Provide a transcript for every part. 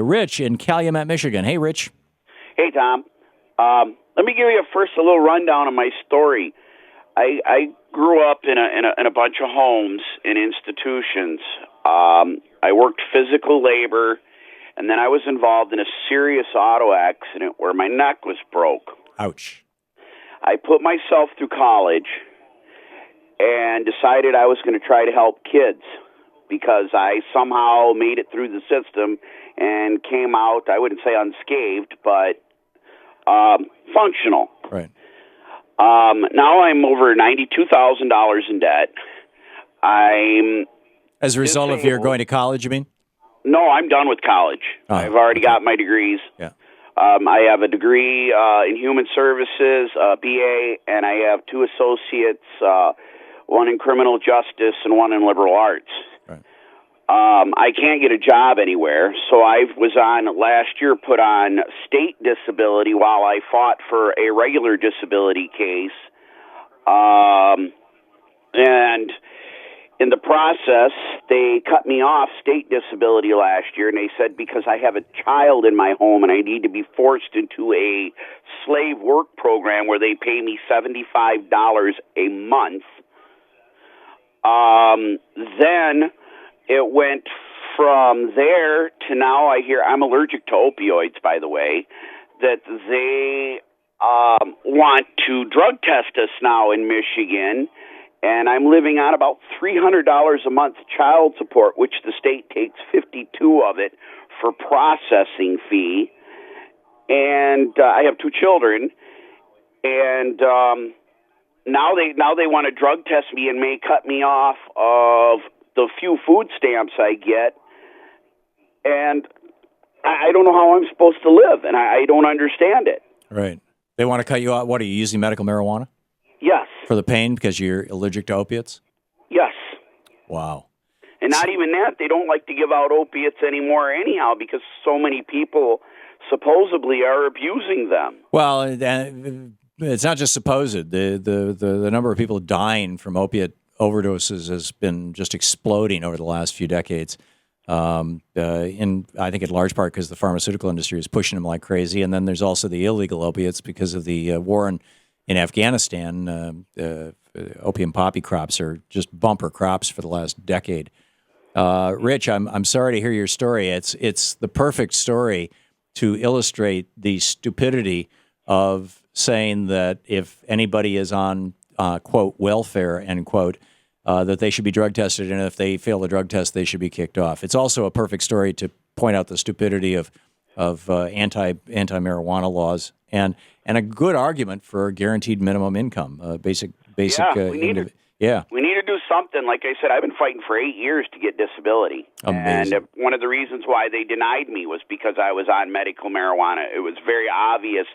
Rich in Calumet, Michigan. Hey, Rich. Hey, Tom. Let me give you a little rundown of my story. I grew up in a bunch of homes and institutions. I worked physical labor, and then I was involved in a serious auto accident where my neck was broke. Ouch. I put myself through college and decided I was going to try to help kids because I somehow made it through the system and came out, I wouldn't say unscathed, but functional. Right. Now I'm over $92,000 in debt. I'm as a result of your going to college, you mean? No, I'm done with college. Oh, I've already got my degrees. Yeah. I have a degree in human services, BA, and I have 2 associates, one in criminal justice and one in liberal arts. Right. I can't get a job anywhere, so I was last year put on state disability while I fought for a regular disability case. And in the process, they cut me off state disability last year, and they said because I have a child in my home and I need to be forced into a slave work program where they pay me $75 a month. Then it went from there to now I hear I'm allergic to opioids, by the way, that they want to drug test us now in Michigan, and I'm living on about $300 a month child support, which the state takes 52 of it for processing fee. And I have 2 children, and now they want to drug test me and may cut me off of the few food stamps I get, and I don't know how I'm supposed to live, and I don't understand it. Right. They want to cut you out. What, are you using medical marijuana? Yes. For the pain because you're allergic to opiates? Yes. Wow. And not even that. They don't like to give out opiates anymore anyhow because so many people supposedly are abusing them. Well, it's not just supposed. The number of people dying from opiate overdoses has been just exploding over the last few decades. In I think in large part because the pharmaceutical industry is pushing them like crazy, and then there's also the illegal opiates because of the war in Afghanistan. Opium poppy crops are just bumper crops for the last decade. Rich, I'm sorry to hear your story. It's the perfect story to illustrate the stupidity of saying that if anybody is on quote welfare end quote. That they should be drug tested, and if they fail the drug test, they should be kicked off. It's also a perfect story to point out the stupidity of anti-marijuana laws, and a good argument for a guaranteed minimum income, basic. Yeah, we need to do something. Like I said, I've been fighting for 8 years to get disability, Amazing. And one of the reasons why they denied me was because I was on medical marijuana. It was very obvious.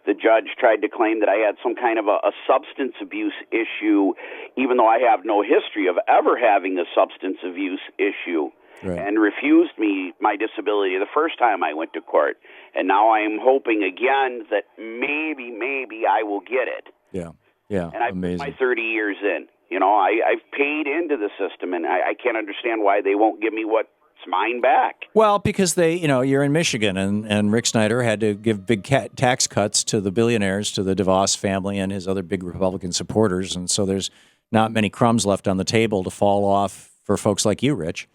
The judge tried to claim that I had some kind of a substance abuse issue, even though I have no history of ever having a substance abuse issue, Right. and refused me my disability the first time I went to court. And now I am hoping again that maybe I will get it. Yeah, And I've amazing. put my 30 years in. You know, I've paid into the system, and I can't understand why they won't give me what's mine back. Well, because you're in Michigan, and Rick Snyder had to give big tax cuts to the billionaires, to the DeVos family and his other big Republican supporters, and so there's not many crumbs left on the table to fall off for folks like you, Rich.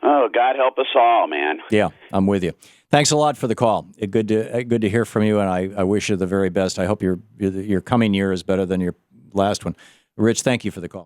Oh, God help us all, man. Yeah, I'm with you. Thanks a lot for the call. Good to hear from you, and I wish you the very best. I hope your coming year is better than your last one. Rich, thank you for the call.